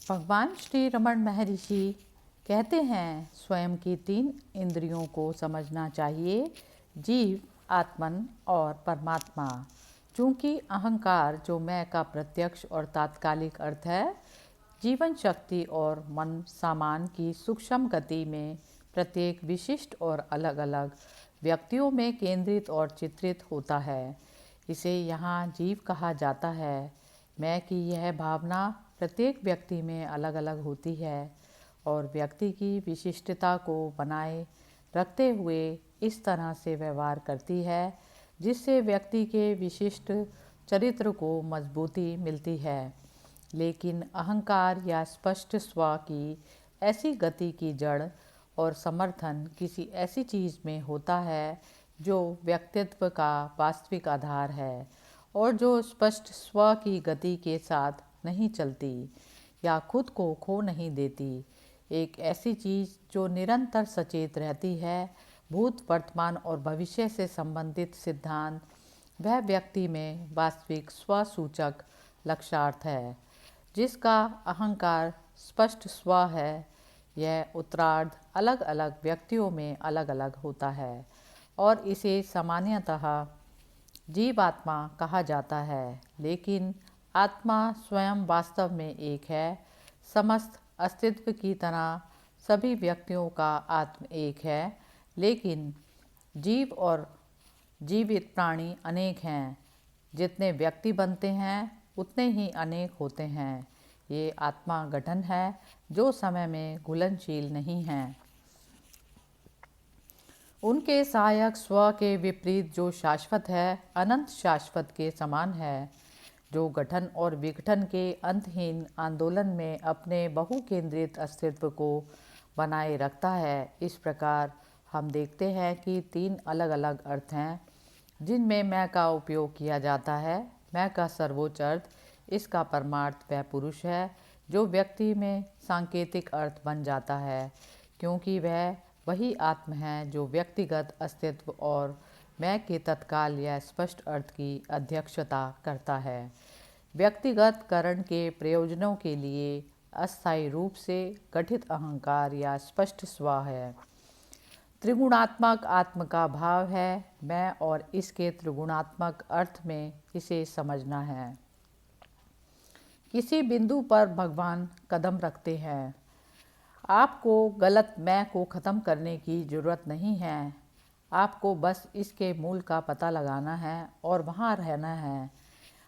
भगवान श्री रमण महर्षि कहते हैं, स्वयं की 3 इंद्रियों को समझना चाहिए, जीव, आत्मन और परमात्मा। चूँकि अहंकार जो मैं का प्रत्यक्ष और तात्कालिक अर्थ है, जीवन शक्ति और मन सामान की सूक्ष्म गति में प्रत्येक विशिष्ट और अलग अलग व्यक्तियों में केंद्रित और चित्रित होता है। इसे यहाँ जीव कहा जाता है। मैं की यह भावना प्रत्येक व्यक्ति में अलग अलग होती है और व्यक्ति की विशिष्टता को बनाए रखते हुए इस तरह से व्यवहार करती है जिससे व्यक्ति के विशिष्ट चरित्र को मजबूती मिलती है। लेकिन अहंकार या स्पष्ट स्व की ऐसी गति की जड़ और समर्थन किसी ऐसी चीज़ में होता है जो व्यक्तित्व का वास्तविक आधार है और जो स्पष्ट स्व की गति के साथ नहीं चलती या खुद को खो नहीं देती। एक ऐसी चीज़ जो निरंतर सचेत रहती है, भूत, वर्तमान और भविष्य से संबंधित सिद्धांत, वह व्यक्ति में वास्तविक स्वसूचक लक्ष्यार्थ है। जिसका अहंकार स्पष्ट स्व है, यह उत्तरार्ध अलग अलग व्यक्तियों में अलग अलग होता है और इसे सामान्यतः जीवात्मा कहा जाता है। लेकिन आत्मा स्वयं वास्तव में एक है। समस्त अस्तित्व की तरह सभी व्यक्तियों का आत्म एक है, लेकिन जीव और जीवित प्राणी अनेक हैं। जितने व्यक्ति बनते हैं उतने ही अनेक होते हैं। ये आत्मा गठन है जो समय में घुलनशील नहीं है। उनके सहायक स्व के विपरीत जो शाश्वत है, अनंत शाश्वत के समान है, जो गठन और विघटन के अंतहीन आंदोलन में अपने बहुकेंद्रित अस्तित्व को बनाए रखता है। इस प्रकार हम देखते हैं कि 3 अलग अलग अर्थ हैं जिनमें मैं का उपयोग किया जाता है। मैं का सर्वोच्च अर्थ, इसका परमार्थ वह पुरुष है जो व्यक्ति में सांकेतिक अर्थ बन जाता है, क्योंकि वह वही आत्म है जो व्यक्तिगत अस्तित्व और मैं के तत्काल या स्पष्ट अर्थ की अध्यक्षता करता है। व्यक्तिगत करण के प्रयोजनों के लिए अस्थायी रूप से गठित अहंकार या स्पष्ट स्व है। त्रिगुणात्मक आत्म का भाव है मैं और इसके त्रिगुणात्मक अर्थ में इसे समझना है। किसी बिंदु पर भगवान कदम रखते हैं। आपको गलत मैं को ख़त्म करने की ज़रूरत नहीं है। आपको बस इसके मूल का पता लगाना है और वहाँ रहना है।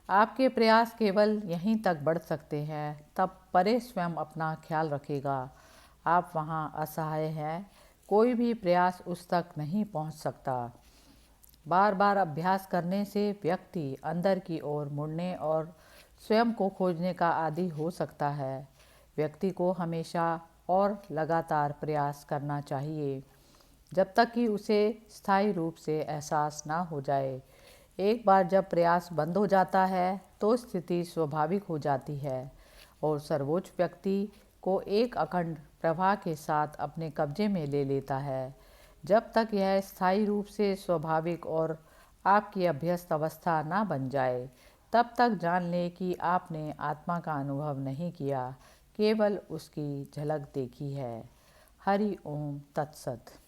आपके प्रयास केवल यहीं तक बढ़ सकते हैं, तब परे स्वयं अपना ख्याल रखेगा। आप वहाँ असहाय हैं, कोई भी प्रयास उस तक नहीं पहुँच सकता। बार बार अभ्यास करने से व्यक्ति अंदर की ओर मुड़ने और स्वयं को खोजने का आदी हो सकता है। व्यक्ति को हमेशा और लगातार प्रयास करना चाहिए जब तक कि उसे स्थायी रूप से एहसास ना हो जाए। एक बार जब प्रयास बंद हो जाता है तो स्थिति स्वाभाविक हो जाती है और सर्वोच्च व्यक्ति को एक अखंड प्रवाह के साथ अपने कब्जे में ले लेता है। जब तक यह स्थायी रूप से स्वाभाविक और आपकी अभ्यस्त अवस्था ना बन जाए, तब तक जान लें कि आपने आत्मा का अनुभव नहीं किया, केवल उसकी झलक देखी है। हरि ओम तत्सत।